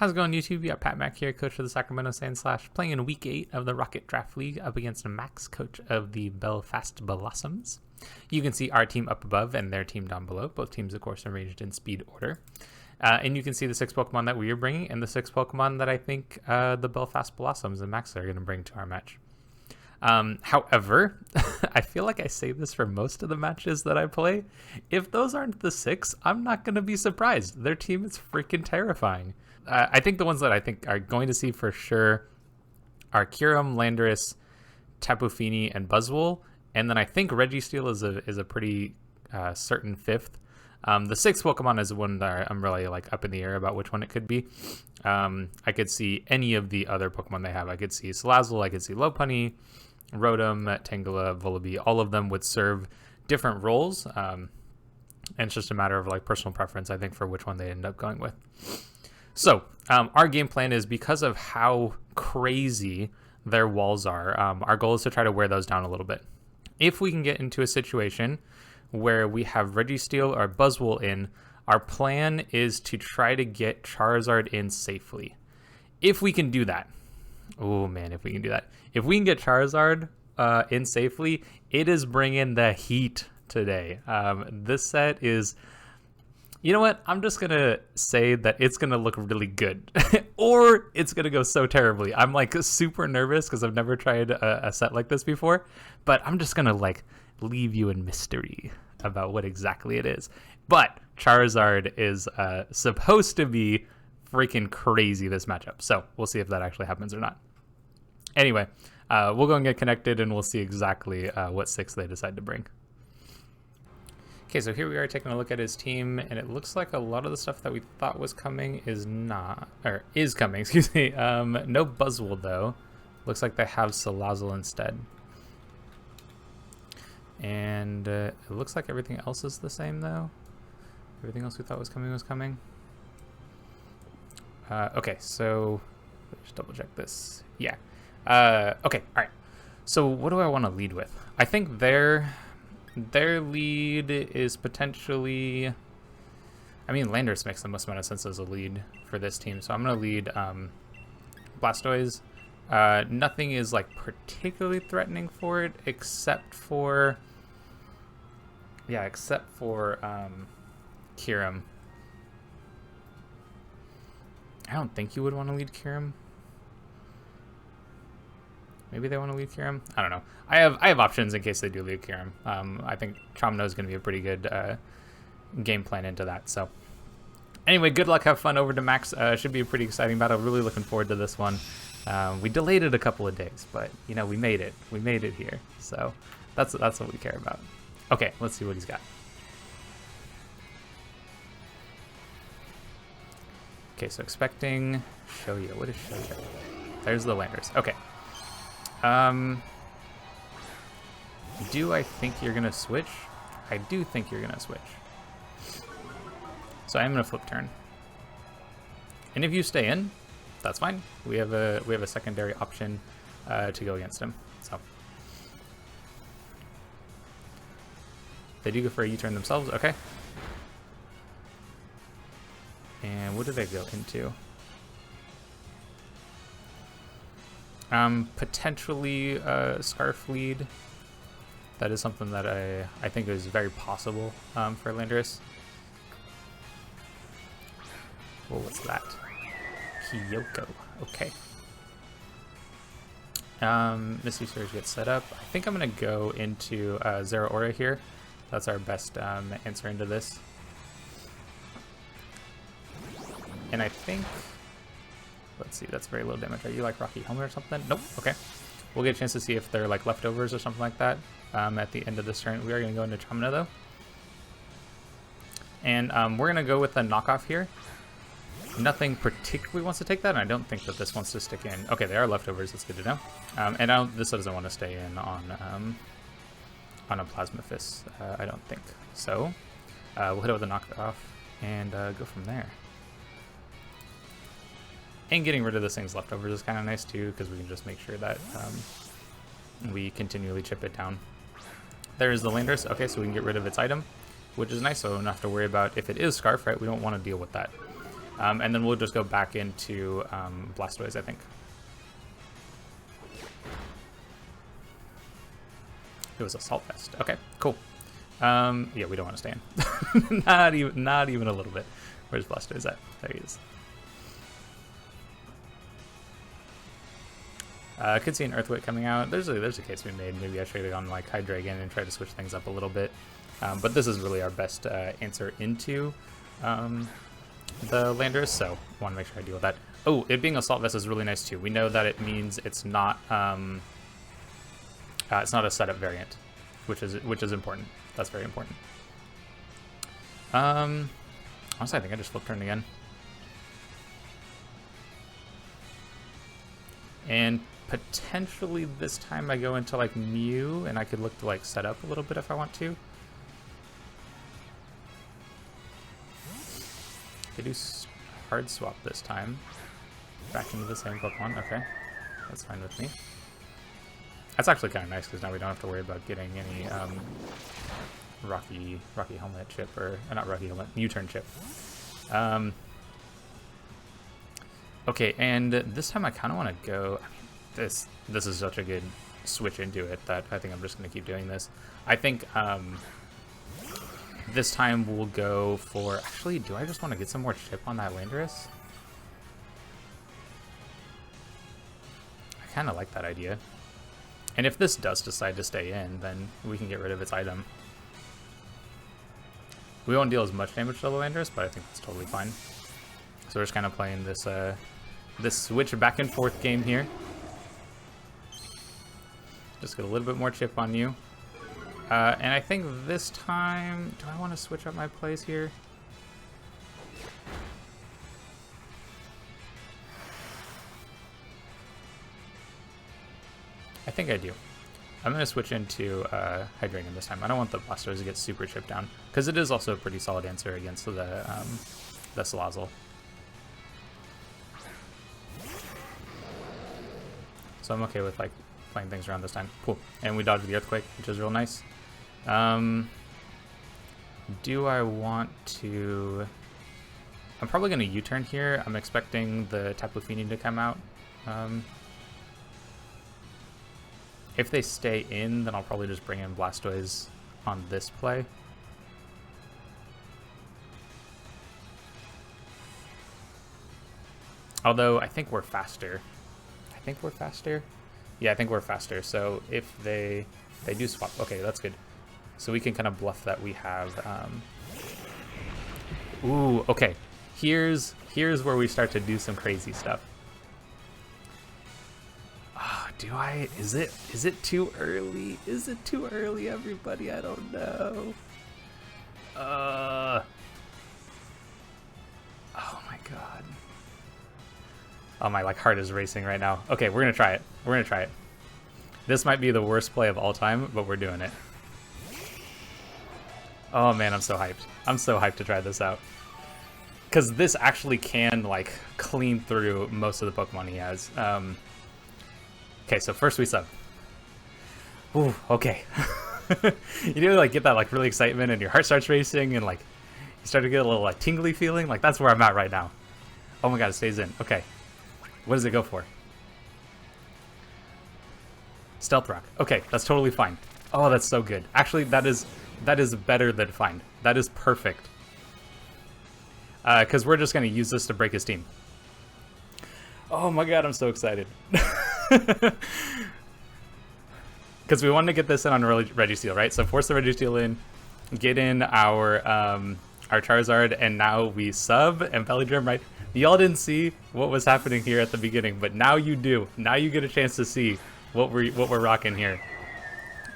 How's it going, YouTube? You got Pat Mac here, coach of the Sacramento Sand Slash, playing in Week 8 of the Rocket Draft League up against Max, coach of the Belfast Bellossoms. You can see our team up above and their team down below. Both teams, of course, are arranged in speed order. And you can see the 6 Pokemon that we are bringing and the 6 Pokemon that I think the Belfast Bellossoms and Max are going to bring to our match. However, I feel like I say this for most of the matches that I play. If those aren't the 6, I'm not going to be surprised. Their team is freaking terrifying. I think the ones that I think are going to see for sure are Kyurem, Landorus, Tapu Fini, and Buzzwole. And then I think Registeel is a pretty certain 5th. The 6th Pokemon is one that I'm really like up in the air about which one it could be. I could see any of the other Pokemon they have. I could see Salazzle, I could see Lopunny, Rotom, Tangela, Vullaby. All of them would serve different roles. And it's just a matter of like personal preference, I think, for which one they end up going with. So our game plan is, because of how crazy their walls are, our goal is to try to wear those down a little bit. If we can get into a situation where we have Registeel or Buzzwole in, our plan is to try to get Charizard in safely. If we can do that. Oh man, if we can do that. If we can get Charizard in safely, it is bringing the heat today. This set is... You know what? I'm just going to say that it's going to look really good. Or it's going to go so terribly. I'm like super nervous because I've never tried a set like this before. But I'm just going to like leave you in mystery about what exactly it is. But Charizard is supposed to be freaking crazy this matchup. So we'll see if that actually happens or not. Anyway, we'll go and get connected and we'll see exactly what 6 they decide to bring. Okay, so here we are taking a look at his team, and it looks like a lot of the stuff that we thought was coming is not, or is coming, excuse me. No Buzzwole, though. Looks like they have Salazzle instead. And it looks like everything else is the same, though. Everything else we thought was coming was coming. Okay, so let's double check this. Yeah. Okay, all right. So what do I want to lead with? I think their lead is potentially... I mean, Landorus makes the most amount of sense as a lead for this team, so I'm going to lead Blastoise. Nothing is like particularly threatening for it, except for... Yeah, except for Kyurem. I don't think you would want to lead Kyurem. Maybe they want to lead Kyurem. I don't know. I have options in case they do lead Kyurem. I think Chomno is going to be a pretty good game plan into that. So anyway, good luck. Have fun over to Max. Should be a pretty exciting battle. Really looking forward to this one. We delayed it a couple of days, but you know, we made it. We made it here. So that's what we care about. Okay, let's see what he's got. Okay, so expecting Shoyo. What is Shoyo? There's the Landers. Okay. Do I think you're gonna switch? I do think you're gonna switch. So I am gonna flip turn. And if you stay in, that's fine. We have a secondary option to go against him. So they do go for a U-turn themselves. Okay. And what do they go into? Potentially Scarf lead. That is something that I think is very possible for Landorus. Well, what's that? Kyoko. Okay. Misty Surge gets set up. I think I'm going to go into Zeraora here. That's our best answer into this. And I think... Let's see, that's very low damage. Are you like Rocky Helmet or something? Nope. Okay. We'll get a chance to see if they're like leftovers or something like that at the end of this turn. We are going to go into Chomno though. And we're going to go with a knockoff here. Nothing particularly wants to take that, and I don't think that this wants to stick in. Okay, they are leftovers. That's good to know. And this doesn't want to stay in on a Plasma Fist, I don't think. So we'll hit it with a knockoff and go from there. And getting rid of this thing's leftovers is kind of nice too, because we can just make sure that we continually chip it down. There's the Landorus. Okay, so we can get rid of its item, which is nice, so we don't have to worry about if it is Scarf, right? We don't want to deal with that. And then we'll just go back into Blastoise, I think. It was Assault Vest. Okay, cool. Yeah, we don't want to stay in. not even a little bit. Where's Blastoise at? There he is. Could see an Earthquake coming out. There's a case we made. Maybe I should have gone like Hydreigon and try to switch things up a little bit. But this is really our best answer into the Landorus, so want to make sure I deal with that. Oh, it being Assault Vest is really nice too. We know that it means it's not a setup variant, which is important. That's very important. Honestly, I think I just flip turn again. And potentially this time I go into like Mew, and I could look to like set up a little bit if I want to. I do hard swap this time. Back into the same Pokemon. Okay, that's fine with me. That's actually kind of nice because now we don't have to worry about getting any Rocky Helmet chip, or not Rocky Helmet, U-turn chip. Okay, and this time I kind of want to go. I mean, this is such a good switch into it that I think I'm just going to keep doing this. I think this time we'll go for. Actually, do I just want to get some more chip on that Landorus? I kind of like that idea. And if this does decide to stay in, then we can get rid of its item. We won't deal as much damage to the Landorus, but I think that's totally fine. So we're just kind of playing this this switch back and forth game here. Just get a little bit more chip on you. And I think this time, do I want to switch up my plays here? I think I do. I'm going to switch into Hydreigon this time. I don't want the Blastoise to get super chipped down, because it is also a pretty solid answer against the Salazzle. So I'm okay with like playing things around this time. Cool. And we dodged the Earthquake, which is real nice. Do I want to... I'm probably going to U-turn here. I'm expecting the Tapu Fini to come out. If they stay in, then I'll probably just bring in Blastoise on this play. Although, I think we're faster. Yeah, I think we're faster. So if they do swap, okay, that's good. So we can kind of bluff that we have. Ooh, okay. Here's where we start to do some crazy stuff. Do I? Is it too early? Is it too early, everybody? I don't know. Oh my god. Oh, my heart is racing right now. Okay, we're gonna try it. This might be the worst play of all time, but we're doing it. Oh man, I'm so hyped. I'm so hyped to try this out. Because this actually can clean through most of the Pokemon he has. Okay, so first we sub. Ooh, okay. You do get that really excitement, and your heart starts racing, and you start to get a little tingly feeling. That's where I'm at right now. Oh my god, it stays in. Okay. What does it go for? Stealth Rock. Okay, that's totally fine. Oh, that's so good. Actually, that is better than fine. That is perfect. Because we're just going to use this to break his team. Oh my god, I'm so excited. Because we wanted to get this in on Registeel, right? So force the Registeel in, get in our Charizard, and now we sub and Belly Drum, right? Y'all didn't see what was happening here at the beginning, but now you do. Now you get a chance to see what we're rocking here.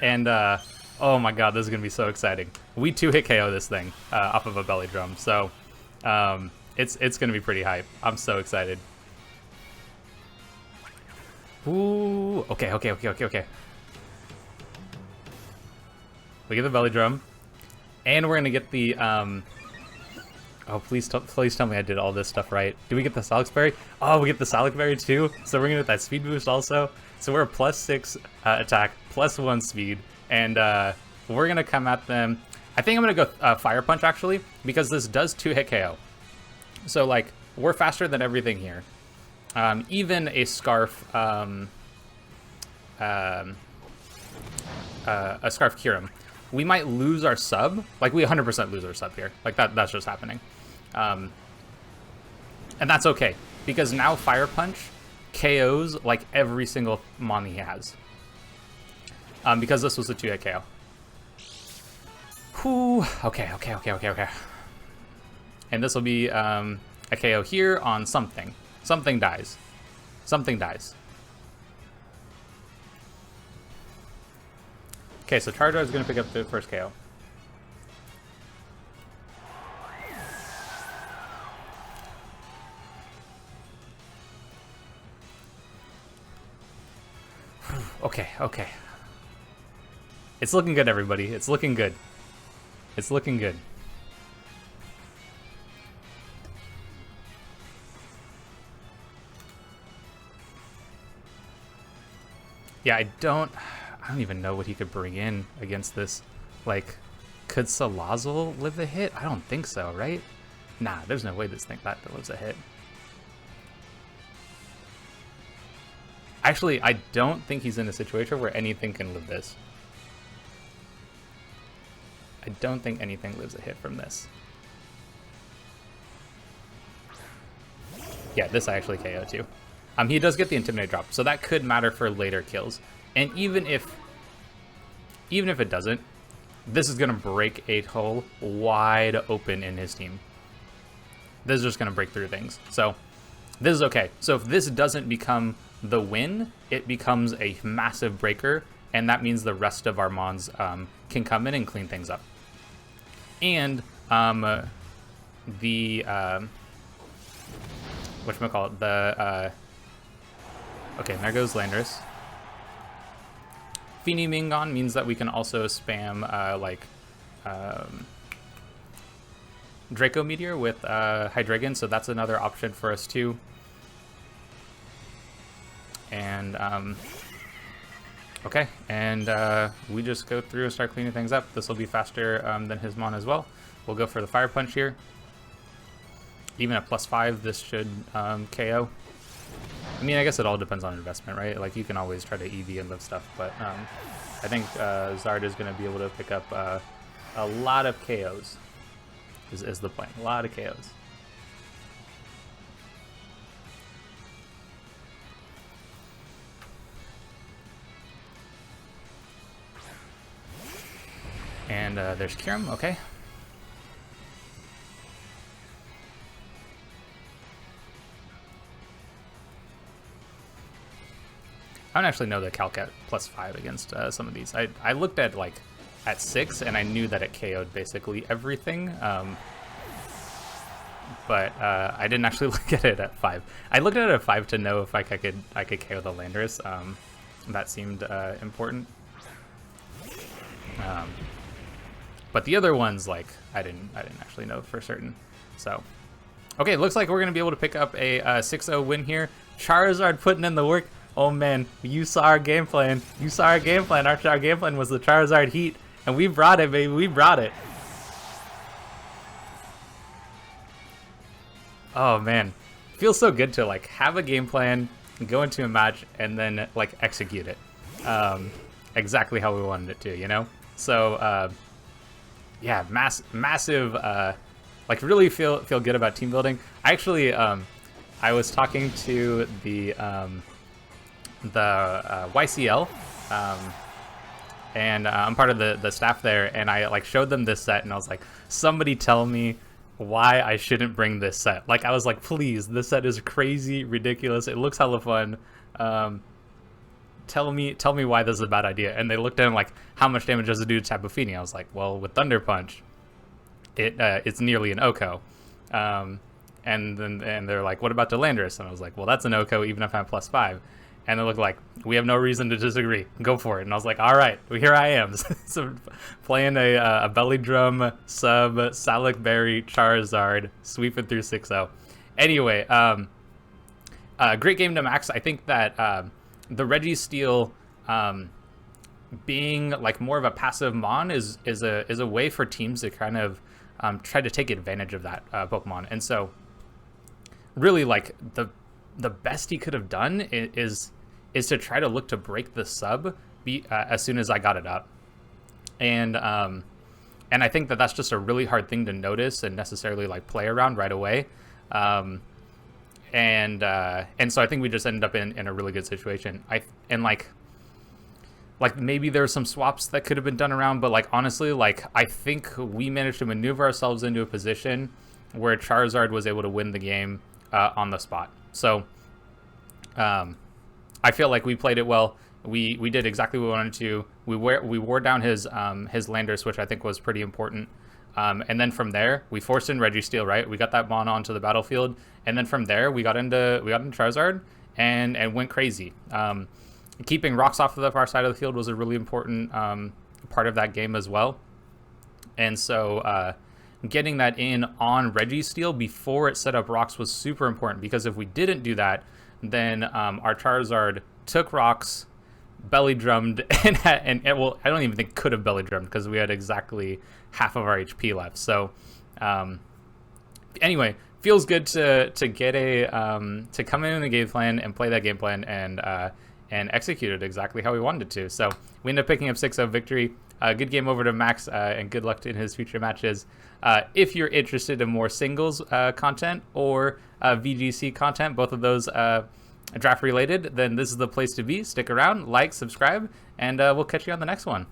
And oh my god, this is gonna be so exciting. We 2-hit KO this thing off of a Belly Drum, so it's gonna be pretty hype. I'm so excited. Ooh, okay. We get the Belly Drum, and we're gonna get the oh, please tell me I did all this stuff right. Do we get the Solix Berry? Oh, we get the Solix Berry too. So we're gonna get that speed boost also. So we're a +6 attack, +1 speed, and we're gonna come at them. I think I'm gonna go Fire Punch actually, because this does 2-hit KO. So we're faster than everything here. Even a Scarf, a Scarf Kyurem, we might lose our sub. Like, we 100% lose our sub here. Like, that's just happening. And that's okay, because now Fire Punch KOs, like, every single mon he has. Because this was a 2-hit KO. Whew. Okay. And this will be a KO here on something. Something dies. Something dies. Okay, so Charizard is going to pick up the first KO. Okay. It's looking good, everybody. It's looking good. It's looking good. Yeah, I don't even know what he could bring in against this. Like, could Salazzle live a hit? I don't think so, right? Nah, there's no way this thing that lives a hit. Actually, I don't think he's in a situation where anything can live this. I don't think anything lives a hit from this. Yeah, this I actually KO too. He does get the Intimidate drop, so that could matter for later kills. And even if it doesn't, this is gonna break 8-hole wide open in his team. This is just gonna break through things. So this is okay. So if this doesn't become the win, it becomes a massive breaker, and that means the rest of our mons can come in and clean things up. And whatchamacallit, okay, there goes Landorus. Feeny Mingon means that we can also spam Draco Meteor with Hydreigon, so that's another option for us too. And okay, and we just go through and start cleaning things up. This will be faster than his mon as well. We'll go for the Fire Punch here. Even at +5, this should KO. I mean, I guess it all depends on investment, right? Like, you can always try to EV and live stuff, but I think Zard is going to be able to pick up a lot of KOs, is the point. A lot of KOs. And there's Kyurem, okay. I don't actually know the calc at +5 against some of these. I looked at like at 6 and I knew that it KO'd basically everything, but I didn't actually look at it at 5. I looked at it at 5 to know if I could KO the Landorus. That seemed important. But the other ones, like, I didn't actually know for certain. So, okay, it looks like we're gonna be able to pick up a 6-0 win here. Charizard putting in the work. Oh man, you saw our game plan. You saw our game plan. Our game plan was the Charizard heat, and we brought it, baby. We brought it. Oh man, feels so good to like have a game plan, go into a match, and then like execute it exactly how we wanted it to, you know. So yeah, massive. Like really feel good about team building. Actually, I was talking to the YCL, and I'm part of the staff there, and I like showed them this set, and I was like, somebody tell me why I shouldn't bring this set. Like, I was like, please, this set is crazy, ridiculous, it looks hella fun. Tell me why this is a bad idea. And they looked at him like, how much damage does it do to Tapu Fini? I was like, well, with Thunder Punch, it's nearly an OHKO. And they're like, what about the Landorus? And I was like, well, that's an OHKO even if I'm +5. And they looked like, we have no reason to disagree. Go for it. And I was like, all right, well, here I am. So playing a Belly Drum sub Salic Berry Charizard, sweeping through 6-0. Anyway, great game to max. I think that the Registeel being like more of a passive mon is a way for teams to kind of try to take advantage of that Pokemon. And so really like the best he could have done is to try to look to break the sub as soon as I got it up. And I think that that's just a really hard thing to notice and necessarily like play around right away. And so I think we just ended up in a really good situation. Like maybe there's some swaps that could have been done around, but like honestly, like I think we managed to maneuver ourselves into a position where Charizard was able to win the game on the spot. So I feel like we played it well. We did exactly what we wanted to. We wore down his Landorus, which I think was pretty important. And then from there, we forced in Registeel, right? We got that Mon onto the battlefield, and then from there, we got into Charizard and went crazy. Keeping rocks off of the far side of the field was a really important part of that game as well. And so getting that in on Registeel before it set up rocks was super important, because if we didn't do that, then our Charizard took rocks, belly drummed, and well, I don't even think could have belly drummed because we had exactly half of our HP left. So anyway, feels good to get to come in the game plan and play that game plan and execute it exactly how we wanted it to. So we ended up picking up 6-0 victory. Good game over to Max, and good luck in his future matches. If you're interested in more singles content or VGC content, both of those draft related, then this is the place to be. Stick around, like, subscribe, and we'll catch you on the next one.